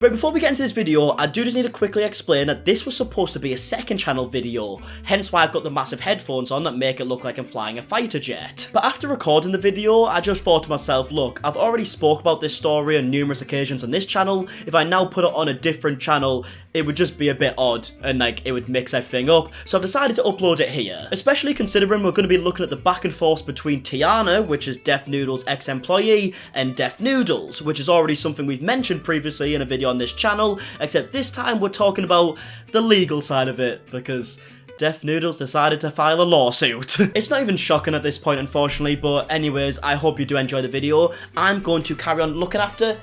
But before we get into this video, I do just need to quickly explain that this was supposed to be a second channel video, hence why I've got the massive headphones on that make it look like I'm flying a fighter jet. But after recording the video, I just thought to myself, look, I've already spoke about this story on numerous occasions on this channel. If I now put it on a different channel, it would just be a bit odd and like it would mix everything up. So I've decided to upload it here, especially considering we're going to be looking at the back and forth between Tiana, which is Def Noodles' ex-employee, and Def Noodles, which is already something we've mentioned previously in a video on this channel, except this time we're talking about the legal side of it, because Def Noodles decided to file a lawsuit. It's not even shocking at this point, unfortunately, but anyways, I hope you do enjoy the video. I'm going to carry on looking after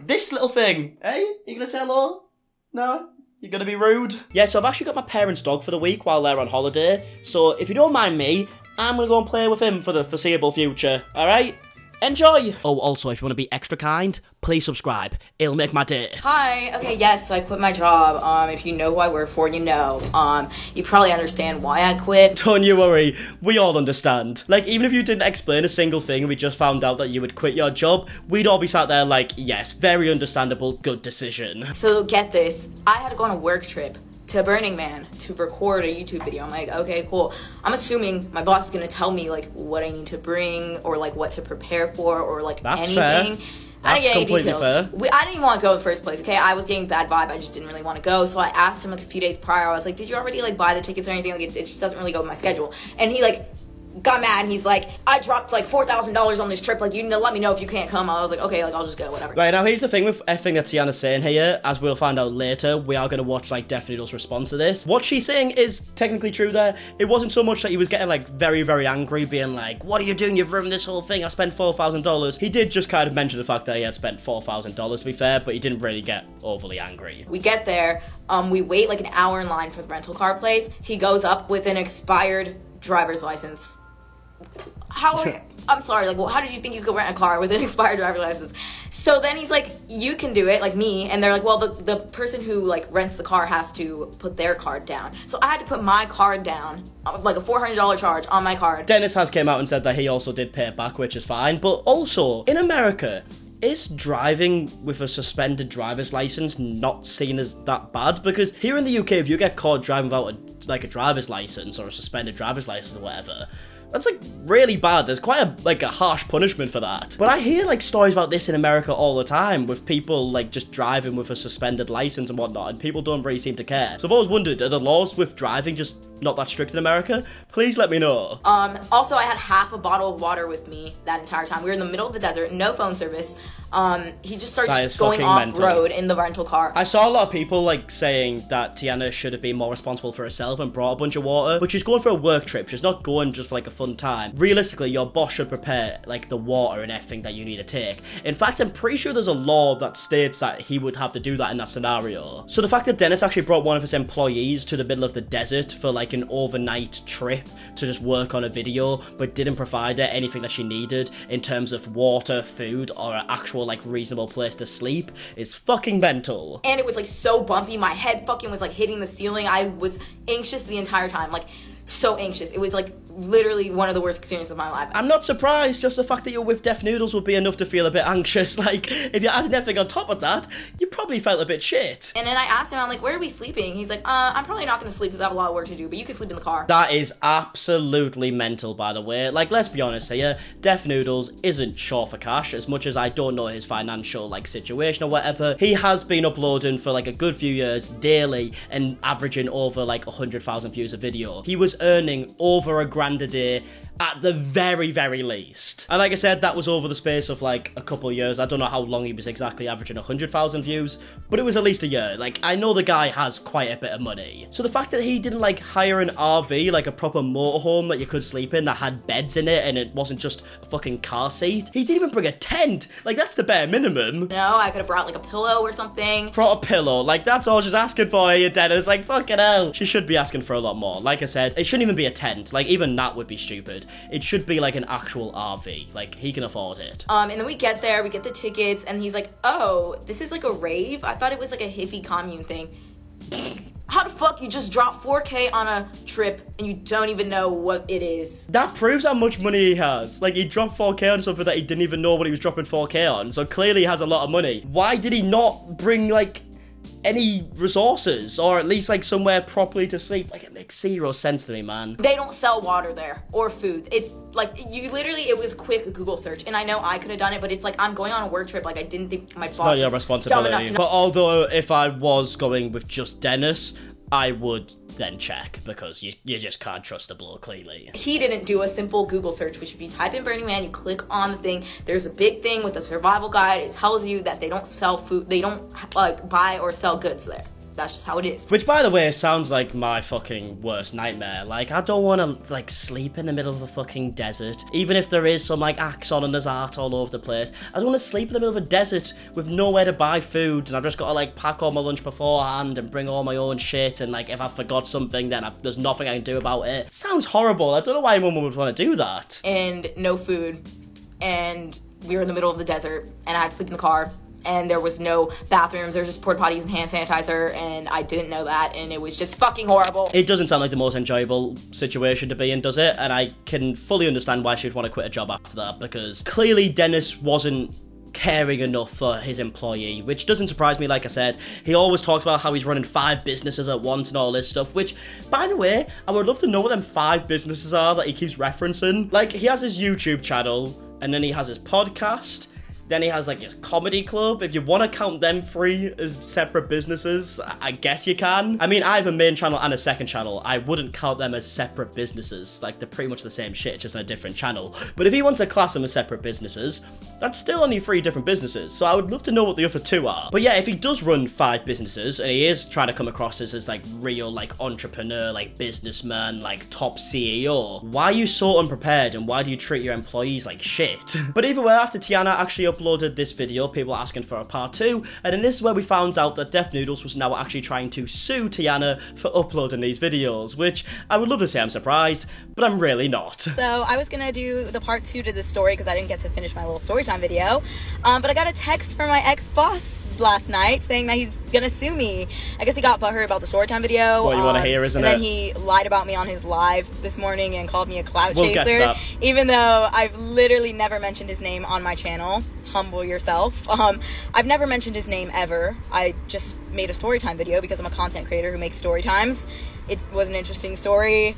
this little thing. Hey, you gonna say hello? No? You're gonna be rude? Yeah, so I've actually got my parents' dog for the week while they're on holiday, so if you don't mind me, I'm gonna go and play with him for the foreseeable future, alright? Enjoy! Oh, also, if you want to be extra kind, please subscribe. It'll make my day. Hi. Okay, yes, I quit my job. If you know who I work for, you know. You probably understand why I quit. Don't you worry, we all understand. Like, even if you didn't explain a single thing and we just found out that you would quit your job, we'd all be sat there like, yes, very understandable, good decision. So, get this. I had to go on a work trip to Burning Man to record a YouTube video. I'm like, okay, cool. I'm assuming my boss is gonna tell me like what I need to bring or like what to prepare for or like That's anything. Fair. I didn't get any completely details. Fair. I didn't even want to go in the first place, okay? I was getting bad vibe. I just didn't really want to go. So I asked him like a few days prior. I was like, did you already like buy the tickets or anything? Like it just doesn't really go with my schedule. And he like got mad and he's like, I dropped like $4,000 on this trip, like you let me know if you can't come. I was like, okay, like I'll just go, whatever. Right, now here's the thing with everything that Tiana's saying here, as we'll find out later, we are going to watch like Def Noodles' response to this. What she's saying is technically true there. It wasn't so much that he was getting like very, very angry, being like, what are you doing? You've ruined this whole thing. I spent $4,000. He did just kind of mention the fact that he had spent $4,000 to be fair, but he didn't really get overly angry. We get there, we wait like an hour in line for the rental car place. He goes up with an expired driver's license. I'm sorry, like, well, how did you think you could rent a car with an expired driver's license? So then he's like, you can do it, like me. And they're like, well, the person who, like, rents the car has to put their card down. So I had to put my card down, like a $400 charge on my card. Dennis has came out and said that he also did pay it back, which is fine. But also, in America, is driving with a suspended driver's license not seen as that bad? Because here in the UK, if you get caught driving without a driver's license or a suspended driver's license or whatever, that's like really bad. There's quite a harsh punishment for that. But I hear like stories about this in America all the time with people like just driving with a suspended license and whatnot, and people don't really seem to care. So I've always wondered, are the laws with driving just not that strict in America? Please let me know. Also, I had half a bottle of water with me that entire time. We were in the middle of the desert, no phone service. He just starts going off-road in the rental car. I saw a lot of people like saying that Tiana should have been more responsible for herself and brought a bunch of water, but she's going for a work trip. She's not going just for like a fun time. Realistically, your boss should prepare like the water and everything that you need to take. In fact, I'm pretty sure there's a law that states that he would have to do that in that scenario. So the fact that Dennis actually brought one of his employees to the middle of the desert for like an overnight trip to just work on a video, but didn't provide her anything that she needed in terms of water, food, or an actual like reasonable place to sleep is fucking mental. And it was like so bumpy. My head fucking was like hitting the ceiling. I was anxious the entire time, like so anxious. It was like literally one of the worst experiences of my life. I'm not surprised. Just the fact that you're with Def Noodles would be enough to feel a bit anxious. Like, if you're adding everything on top of that, you probably felt a bit shit. And then I asked him, I'm like, where are we sleeping? He's like, I'm probably not gonna sleep because I have a lot of work to do, but you can sleep in the car. That is absolutely mental, by the way. Like, let's be honest here, Def Noodles isn't short for cash. As much as I don't know his financial, like, situation or whatever, he has been uploading for, like, a good few years daily and averaging over, like, 100,000 views a video. He was earning over $1,000 a day at the very, very least. And like I said, that was over the space of like a couple of years. I don't know how long he was exactly averaging 100,000 views, but it was at least a year. Like, I know the guy has quite a bit of money. So the fact that he didn't like hire an RV, like a proper motorhome that you could sleep in that had beds in it and it wasn't just a fucking car seat. He didn't even bring a tent. Like, that's the bare minimum. No, I could have brought like a pillow or something. Brought a pillow. Like, that's all she's asking for here, Dennis. Like, fucking hell. She should be asking for a lot more. Like I said, it shouldn't even be a tent. Like, even that would be stupid. It should be like an actual RV. Like, he can afford it. And then we get there, we get the tickets, and he's like, oh, this is like a rave? I thought it was like a hippie commune thing. How the fuck you just drop 4K on a trip and you don't even know what it is? That proves how much money he has. Like, he dropped 4K on something that he didn't even know what he was dropping 4K on, so clearly he has a lot of money. Why did he not bring, like, any resources, or at least like somewhere properly to sleep? Like, it makes zero sense to me, man. They don't sell water there or food. It's like, you literally, it was a quick Google search, and I know I could have done it, but it's like, I'm going on a work trip. Like, I didn't think my boss Not your was responsibility. dumb enough to But although if I was going with just Dennis, I would then check, because you just can't trust the bloke, clearly. He didn't do a simple Google search, which if you type in Burning Man, you click on the thing, there's a big thing with a survival guide. It tells you that they don't sell food, they don't like buy or sell goods there. That's just how it is. Which, by the way, sounds like my fucking worst nightmare. Like, I don't want to, like, sleep in the middle of a fucking desert. Even if there is some, like, Axon and there's art all over the place. I don't want to sleep in the middle of a desert with nowhere to buy food, and I've just got to, like, pack all my lunch beforehand and bring all my own shit, and, like, if I forgot something, then there's nothing I can do about it. It sounds horrible. I don't know why anyone would want to do that. And no food, and we were in the middle of the desert, and I had to sleep in the car. And there was no bathrooms, there was just porta potties and hand sanitizer, and I didn't know that, and it was just fucking horrible. It doesn't sound like the most enjoyable situation to be in, does it? And I can fully understand why she'd want to quit a job after that, because clearly Dennis wasn't caring enough for his employee, which doesn't surprise me. Like I said, he always talks about how he's running 5 businesses at once and all this stuff, which, by the way, I would love to know what them 5 businesses are that he keeps referencing. Like, he has his YouTube channel, and then he has his podcast, then he has, like, his comedy club. If you want to count them 3 as separate businesses, I guess you can. I mean, I have a main channel and a second channel. I wouldn't count them as separate businesses. Like, they're pretty much the same shit, just on a different channel. But if he wants to class them as separate businesses, that's still only 3 different businesses. So I would love to know what the other 2 are. But yeah, if he does run 5 businesses, and he is trying to come across as like, real, like, entrepreneur, like, businessman, like, top CEO, why are you so unprepared, and why do you treat your employees like shit? But either way, after Tiana actually uploaded this video, people are asking for a part 2, and then this is where we found out that Def Noodles was now actually trying to sue Tiana for uploading these videos, which I would love to say I'm surprised, but I'm really not. So I was gonna do the part 2 to this story because I didn't get to finish my little story time video, but I got a text from my ex-boss last night saying that he's gonna sue me. I guess he got butthurt about the storytime video. What you want to hear, isn't it? And then he lied about me on his live this morning and called me a clout We'll get to chaser, that. even though I've literally never mentioned his name on my channel. Humble yourself. I've never mentioned his name ever. I just made a storytime video because I'm a content creator who makes story times. It was an interesting story.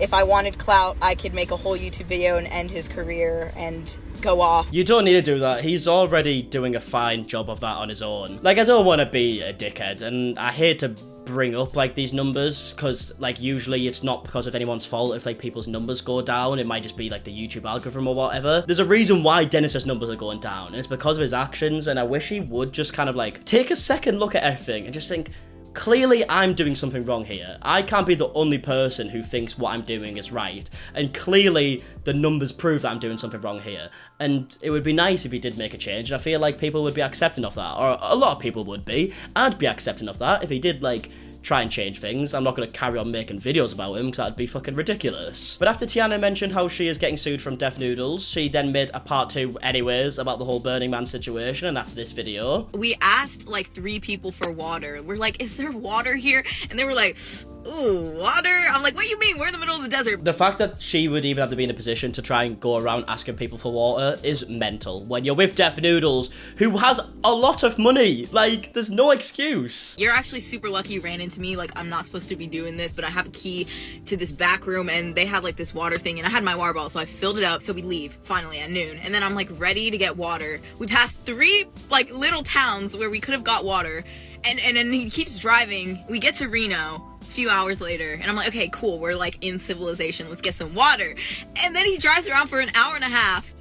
If I wanted clout, I could make a whole YouTube video and end his career and go off. You don't need to do that. He's already doing a fine job of that on his own. Like, I don't want to be a dickhead, and I hate to bring up, like, these numbers, because, like, usually it's not because of anyone's fault if, like, people's numbers go down. It might just be, like, the YouTube algorithm or whatever. There's a reason why Dennis's numbers are going down, and it's because of his actions, and I wish he would just kind of, like, take a second look at everything and just think, clearly I'm doing something wrong here. I can't be the only person who thinks what I'm doing is right, and clearly the numbers prove that I'm doing something wrong here. And it would be nice if he did make a change, and I feel like people would be accepting of that, or a lot of people would be. I'd be accepting of that if he did, like, try and change things. I'm not going to carry on making videos about him because that'd be fucking ridiculous. But after Tiana mentioned how she is getting sued from Def Noodles, she then made a part 2 anyways about the whole Burning Man situation, and that's this video. We asked like 3 people for water. We're like, is there water here? And they were like, ooh, water? I'm like, what do you mean? We're in the middle of the desert. The fact that she would even have to be in a position to try and go around asking people for water is mental. When you're with Def Noodles, who has a lot of money, like, there's no excuse. You're actually super lucky you ran into me. Like, I'm not supposed to be doing this, but I have a key to this back room, and they had like this water thing, and I had my water bottle, so I filled it up. So we leave finally at noon, and then I'm like ready to get water. We passed 3 like little towns where we could have got water, and then he keeps driving. We get to Reno few hours later, and I'm like, okay, cool, we're like in civilization, let's get some water. And then he drives around for an hour and a half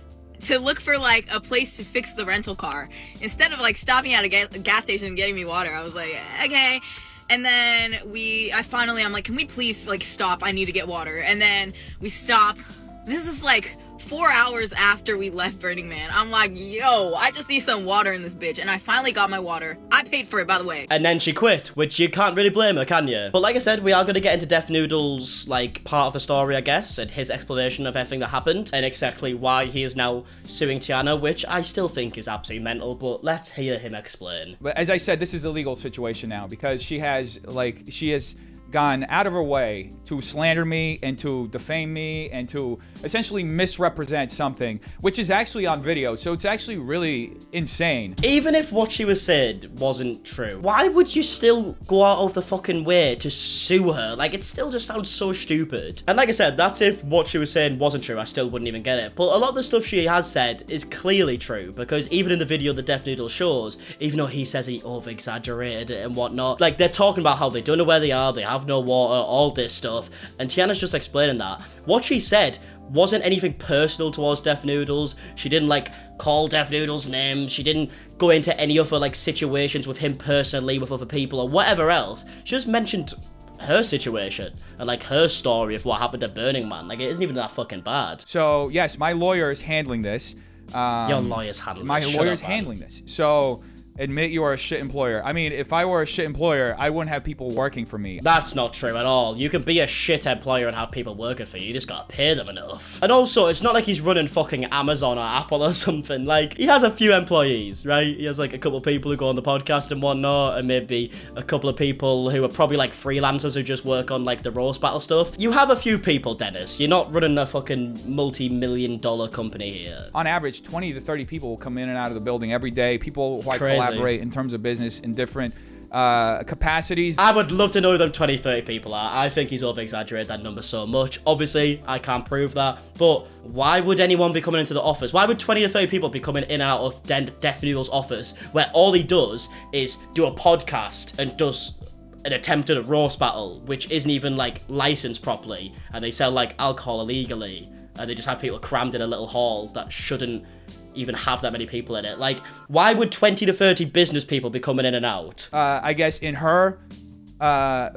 to look for like a place to fix the rental car instead of like stopping at a gas station and getting me water. I was like, okay. And then I'm like, can we please like stop? I need to get water. And then we stop. This is like 4 hours after we left Burning Man. I'm like, yo, I just need some water in this bitch. And I finally got my water. I paid for it, by the way. And then she quit, which you can't really blame her, can you? But like I said, we are going to get into Def Noodles, like, part of the story, I guess, and his explanation of everything that happened, and exactly why he is now suing Tiana, which I still think is absolutely mental, but let's hear him explain. But as I said, this is a legal situation now because she has gone out of her way to slander me and to defame me and to essentially misrepresent something, which is actually on video. So it's actually really insane. Even if what she was saying wasn't true, why would you still go out of the fucking way to sue her? Like, it still just sounds so stupid. And like I said, that's if what she was saying wasn't true. I still wouldn't even get it. But a lot of the stuff she has said is clearly true, because even in the video that Def Noodles shows, even though he says he over-exaggerated it and whatnot, like, they're talking about how they don't know where they are, they have no water, all this stuff, and Tiana's just explaining that. What she said wasn't anything personal towards Def Noodles. She didn't, like, call Def Noodles names. She didn't go into any other, like, situations with him personally, with other people, or whatever else. She just mentioned her situation and, like, her story of what happened at Burning Man. Like, it isn't even that fucking bad. So, yes, my lawyer is handling this. Your lawyer's handling this. My lawyer's handling this. So, admit you are a shit employer. I mean, if I were a shit employer, I wouldn't have people working for me. That's not true at all. You can be a shit employer and have people working for you. You just gotta pay them enough. And also, it's not like he's running fucking Amazon or Apple or something. Like, he has a few employees, right? He has, like, a couple of people who go on the podcast and whatnot, and maybe a couple of people who are probably, like, freelancers who just work on, like, the roast battle stuff. You have a few people, Dennis. You're not running a fucking multi-million-dollar company here. On average, 20 to 30 people will come in and out of the building every day. People who I collaborate in terms of business in different capacities. I would love to know who them 20, 30 people are. I think he's over-exaggerated that number so much. Obviously, I can't prove that, but why would anyone be coming into the office? Why would 20 or 30 people be coming in and out of Def Noodles' office, where all he does is do a podcast and does an attempt at a roast battle, which isn't even, like, licensed properly, and they sell, like, alcohol illegally, and they just have people crammed in a little hall that shouldn't even have that many people in it? Like, why would 20 to 30 business people be coming in and out? I guess in her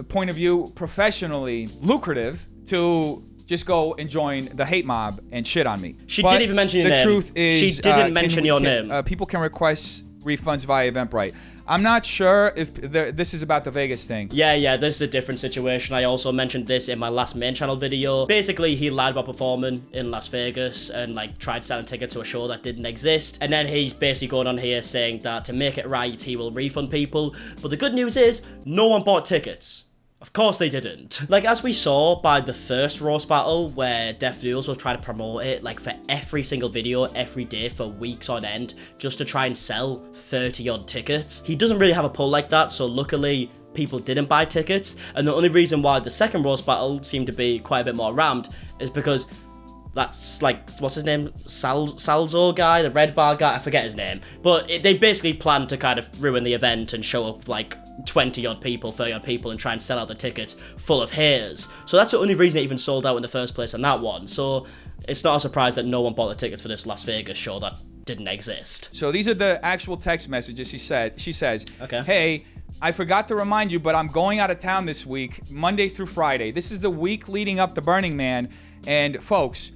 point of view, professionally lucrative to just go and join the hate mob and shit on me. She didn't even mention your name. The truth is, she didn't mention your name. People can request refunds via Eventbrite. I'm not sure if this is about the Vegas thing. Yeah, this is a different situation. I also mentioned this in my last main channel video. Basically, he lied about performing in Las Vegas and, like, tried selling tickets to a show that didn't exist. And then he's basically going on here saying that to make it right, he will refund people. But the good news is, no one bought tickets. Of course they didn't. Like, as we saw by the first roast battle, where Def Noodles was trying to promote it, like, for every single video, every day, for weeks on end, just to try and sell 30-odd tickets. He doesn't really have a pull like that, so luckily, people didn't buy tickets. And the only reason why the second roast battle seemed to be quite a bit more rammed is because that's, like, what's his name? Salzo guy, the red bar guy, I forget his name. But they basically planned to kind of ruin the event and show up, like, 20-odd people, 30-odd people, and try and sell out the tickets full of haters. So that's the only reason it even sold out in the first place on that one. So it's not a surprise that no one bought the tickets for this Las Vegas show that didn't exist. So these are the actual text messages she says, okay. Hey, I forgot to remind you, but I'm going out of town this week, Monday through Friday. This is the week leading up to Burning Man. And folks,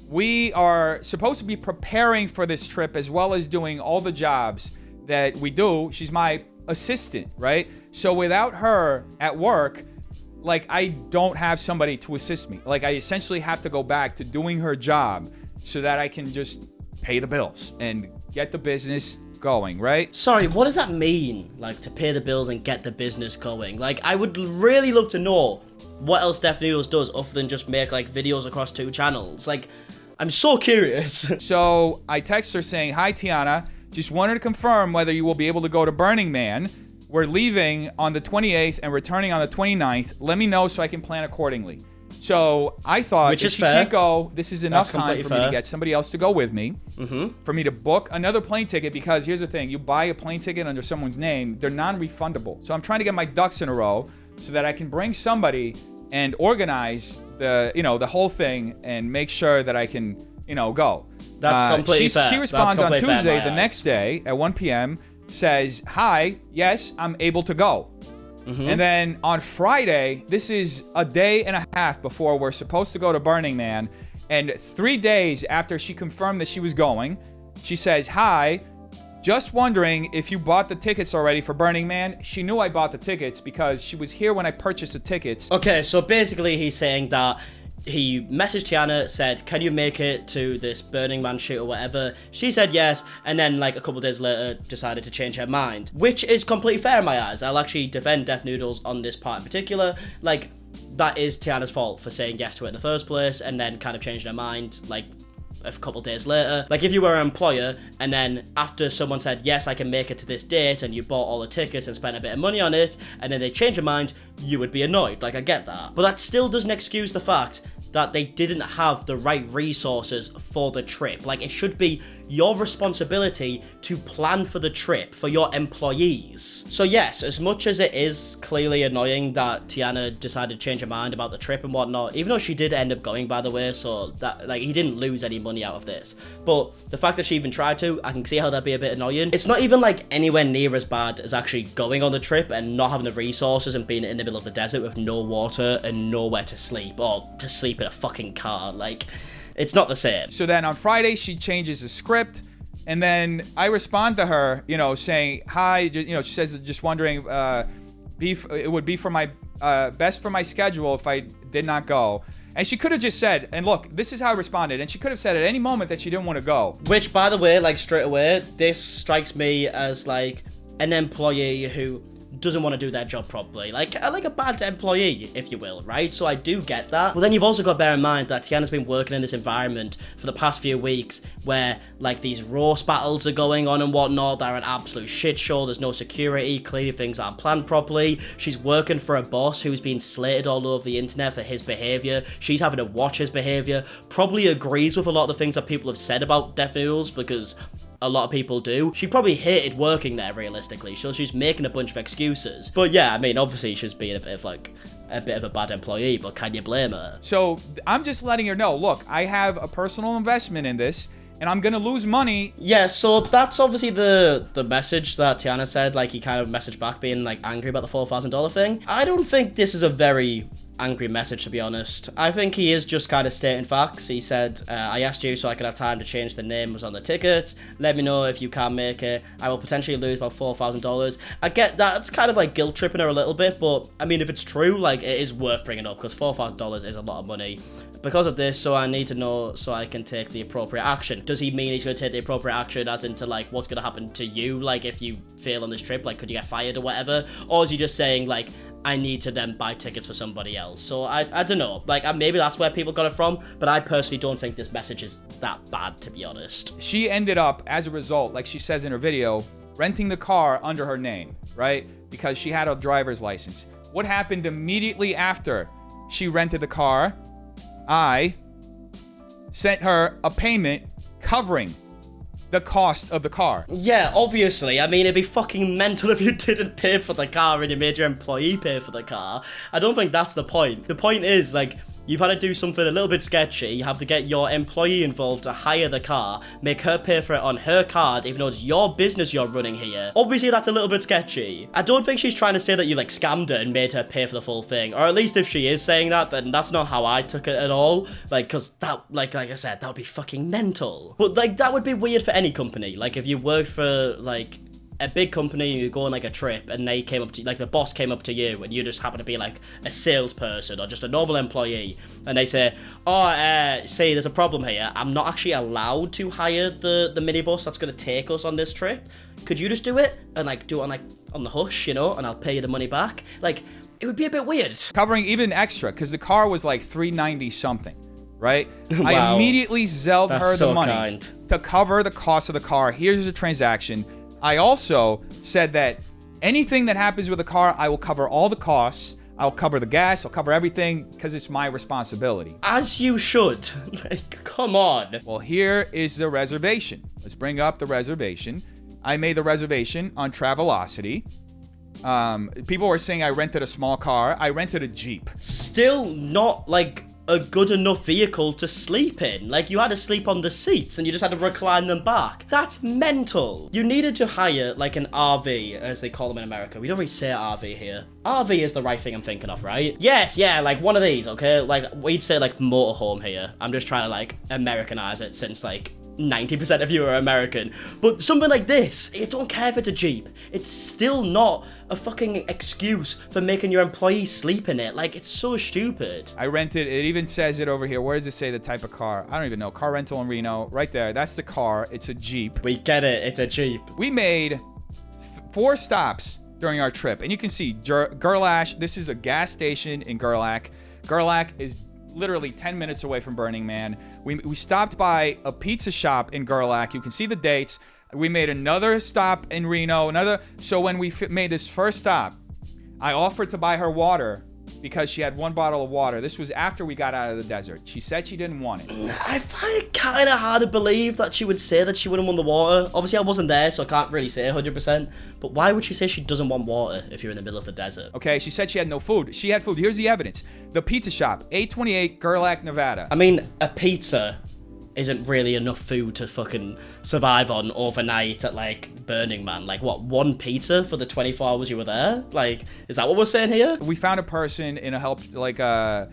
we are supposed to be preparing for this trip as well as doing all the jobs that we do. She's my assistant, right? So without her at work, like, I don't have somebody to assist me. Like, I essentially have to go back to doing her job so that I can just pay the bills and get the business going, right? Sorry, what does that mean? Like, to pay the bills and get the business going? Like, I would really love to know what else Def Noodles does other than just make, like, videos across 2 channels. Like, I'm so curious. So I text her saying, hi, Tiana. Just wanted to confirm whether you will be able to go to Burning Man. We're leaving on the 28th and returning on the 29th. Let me know so I can plan accordingly. So I thought, if she can't go, this is enough time for me to get somebody else to go with me, for me to book another plane ticket, because here's the thing. You buy a plane ticket under someone's name, they're non-refundable. So I'm trying to get my ducks in a row so that I can bring somebody and organize the whole thing and make sure that I can, go. That's completely fair. She responds on Tuesday, the next day at 1 p.m., says, hi, yes, I'm able to go. And then on Friday, this is a day and a half before we're supposed to go to Burning Man, And 3 days after she confirmed that she was going, she says, "Hi, just wondering if you bought the tickets already for Burning Man." She knew I bought the tickets because she was here when I purchased the tickets. Okay, so basically he's saying that he messaged Tiana, said, "Can you make it to this Burning Man shoot or whatever?" She said yes, and then like a couple days later decided to change her mind, which is completely fair in my eyes. I'll actually defend Def Noodles on this part in particular. Like, that is Tiana's fault for saying yes to it in the first place and then kind of changing her mind like a couple days later. Like, if you were an employer and then after someone said yes, I can make it to this date, and you bought all the tickets and spent a bit of money on it, and then they change their mind, you would be annoyed. Like, I get that, but that still doesn't excuse the fact that they didn't have the right resources for the trip. Like, it should be your responsibility to plan for the trip for your employees. So yes, as much as it is clearly annoying that Tiana decided to change her mind about the trip and whatnot, even though she did end up going, by the way, so that, like, he didn't lose any money out of this. But the fact that she even tried to, I can see how that'd be a bit annoying. It's not even like anywhere near as bad as actually going on the trip and not having the resources and being in the middle of the desert with no water and nowhere to sleep, or to sleep in a fucking car. Like, it's not the same. So then on Friday, she changes the script, and then I respond to her, you know, saying, "Hi," you know, she says, "Just wondering, it would be for my best for my schedule if I did not go." And she could have just said, and look, this is how I responded, and she could have said at any moment that she didn't want to go. Which, by the way, like, straight away, this strikes me as like an employee who doesn't want to do their job properly, like a bad employee, if you will, right? So I do get that. But then you've also got to bear in mind that Tiana's been working in this environment for the past few weeks where like these roast battles are going on and whatnot. They're an absolute shit show. There's no security. Clearly things aren't planned properly. She's working for a boss who's been slated all over the internet for his behavior. She's having to watch his behavior. Probably agrees with a lot of the things that people have said about Def Noodles, because a lot of people do. She probably hated working there, realistically, so she's making a bunch of excuses. But yeah, I mean, obviously she's being a bit of a bad employee, but can you blame her? So I'm just letting her know, look, I have a personal investment in this, and I'm gonna lose money. Yeah, so that's obviously the message that Tiana said. Like, he kind of messaged back being like angry about the $4,000 thing. I don't think this is a very angry message, to be honest. I think he is just kind of stating facts. He said, "I asked you so I could have time to change the names on the tickets. Let me know if you can't make it. I will potentially lose about $4,000. I get that. It's kind of like guilt tripping her a little bit, but I mean, if it's true, like, it is worth bringing up because $4,000 is a lot of money. Because of this, so I need to know so I can take the appropriate action." Does he mean he's going to take the appropriate action as into, like, what's going to happen to you, like, if you fail on this trip? Like, could you get fired or whatever? Or is he just saying, like, I need to then buy tickets for somebody else? So I don't know. Like, maybe that's where people got it from, but I personally don't think this message is that bad, to be honest. She ended up, as a result, like she says in her video, renting the car under her name, right? Because she had a driver's license. What happened immediately after she rented the car? I sent her a payment covering the cost of the car. Yeah, obviously. I mean, it'd be fucking mental if you didn't pay for the car and you made your employee pay for the car. I don't think that's the point. The point is, like, you've had to do something a little bit sketchy. You have to get your employee involved to hire the car, make her pay for it on her card, even though it's your business you're running here. Obviously, that's a little bit sketchy. I don't think she's trying to say that you, like, scammed her and made her pay for the full thing. Or at least if she is saying that, then that's not how I took it at all. Like, because that, like I said, that would be fucking mental. But, like, that would be weird for any company. Like, if you worked for, like, a big company and you go on like a trip and they came up to, like, the boss came up to you and you just happen to be like a salesperson or just a normal employee, and they say, "Oh, say there's a problem here. I'm not actually allowed to hire the minibus that's going to take us on this trip. Could you just do it and like do it on the hush, you know, and I'll pay you the money back?" Like, it would be a bit weird. Covering even extra, because the car was like $390 something, right? Wow. I immediately zelled That's her the so money kind. to cover the cost of the car. Here's a transaction. I also said that anything that happens with the car, I will cover all the costs. I'll cover the gas. I'll cover everything because it's my responsibility. As you should. Like, come on. Well, here is the reservation. Let's bring up the reservation. I made the reservation on Travelocity. People were saying I rented a small car. I rented a Jeep. Still not, like, a good enough vehicle to sleep in. Like, you had to sleep on the seats and you just had to recline them back. That's mental. You needed to hire, like, an RV, as they call them in America. We don't really say RV here. RV is the right thing I'm thinking of, right? Yes, yeah, like one of these, okay? Like, we'd say, like, motorhome here. I'm just trying to, like, Americanize it since, like, 90% of you are American. But something like this, you don't care if it's a Jeep. It's still not a fucking excuse for making your employees sleep in it. Like, it's so stupid. I rented, it even says it over here. Where does it say the type of car? I don't even know. Car rental in Reno. Right there. That's the car. It's a Jeep. We get it. It's a Jeep. We made 4 stops during our trip. And you can see Gerlach. This is a gas station in Gerlach. Gerlach is literally 10 minutes away from Burning Man. We stopped by a pizza shop in Gerlach. You can see the dates. We made another stop in Reno. So when we made this first stop, I offered to buy her water because she had 1 bottle of water. This was after we got out of the desert. She said she didn't want it. I find it kind of hard to believe that she would say that she wouldn't want the water. Obviously, I wasn't there, so I can't really say 100%. But why would she say she doesn't want water if you're in the middle of the desert? Okay, she said she had no food. She had food. Here's the evidence. The pizza shop, 828 Gerlach, Nevada. I mean, a pizza isn't really enough food to fucking survive on overnight at, like, Burning Man. Like, what, 1 pizza for the 24 hours you were there? Like, is that what we're saying here? We found a person in a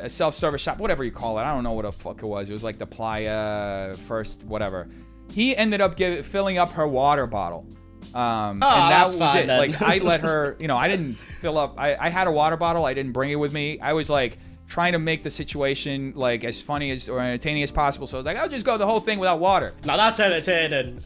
self-service shop, whatever you call it. I don't know what the fuck it was. It was like the Playa First, whatever. He ended up filling up her water bottle. And that was it. Then. Like, I let her, I didn't fill up. I had a water bottle. I didn't bring it with me. I was like trying to make the situation like as funny as or entertaining as possible. So I was like, I'll just go the whole thing without water. Now that's entertaining.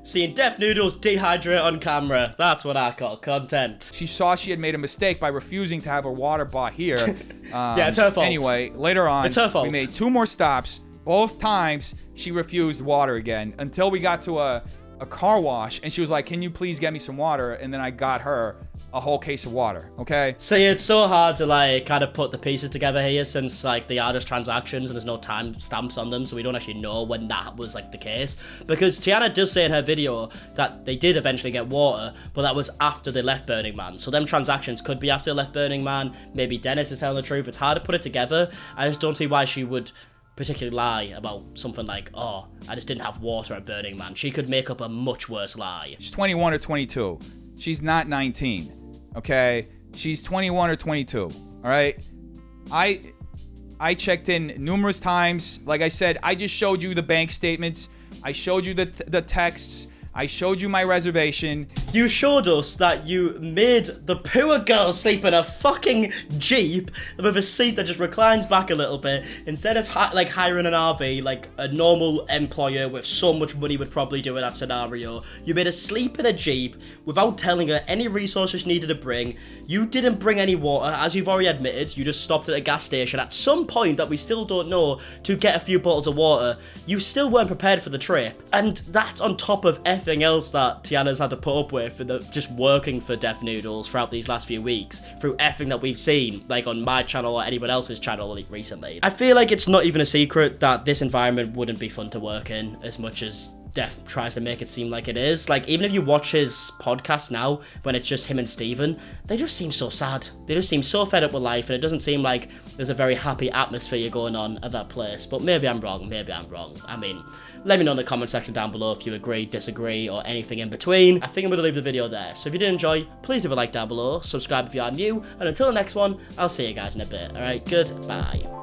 Seeing Def Noodles dehydrate on camera. That's what I call content. She saw she had made a mistake by refusing to have her water bought here. Yeah, it's her fault. Anyway, later on, it's her fault. We made 2 more stops. Both times she refused water again until we got to a car wash and she was like, can you please get me some water? And then I got her a whole case of water, okay? See, it's so hard to, like, kind of put the pieces together here since, like, they are just transactions and there's no time stamps on them, so we don't actually know when that was, like, the case. Because Tiana does say in her video that they did eventually get water, but that was after they left Burning Man. So them transactions could be after they left Burning Man. Maybe Dennis is telling the truth. It's hard to put it together. I just don't see why she would particularly lie about something like, oh, I just didn't have water at Burning Man. She could make up a much worse lie. She's 21 or 22. She's not 19. Okay, she's 21 or 22. All right, I checked in numerous times. Like I said, I just showed you the bank statements. I showed you the texts. I showed you my reservation. You showed us that you made the poor girl sleep in a fucking Jeep with a seat that just reclines back a little bit. Instead of like hiring an RV, like a normal employer with so much money would probably do in that scenario. You made her sleep in a Jeep without telling her any resources she needed to bring. You didn't bring any water, as you've already admitted. You just stopped at a gas station at some point that we still don't know to get a few bottles of water. You still weren't prepared for the trip. And that's on top of everything else that Tiana's had to put up with for just working for Def Noodles throughout these last few weeks, through everything that we've seen, like on my channel or anyone else's channel like recently. I feel like it's not even a secret that this environment wouldn't be fun to work in as much as Def tries to make it seem like it is. Like, even if you watch his podcast now, when it's just him and Steven, they just seem so sad. They just seem so fed up with life, and it doesn't seem like there's a very happy atmosphere going on at that place. But maybe I'm wrong, I mean, let me know in the comment section down below if you agree, disagree, or anything in between. I think I'm going to leave the video there. So if you did enjoy, please leave a like down below, subscribe if you are new, and until the next one, I'll see you guys in a bit. Alright, goodbye.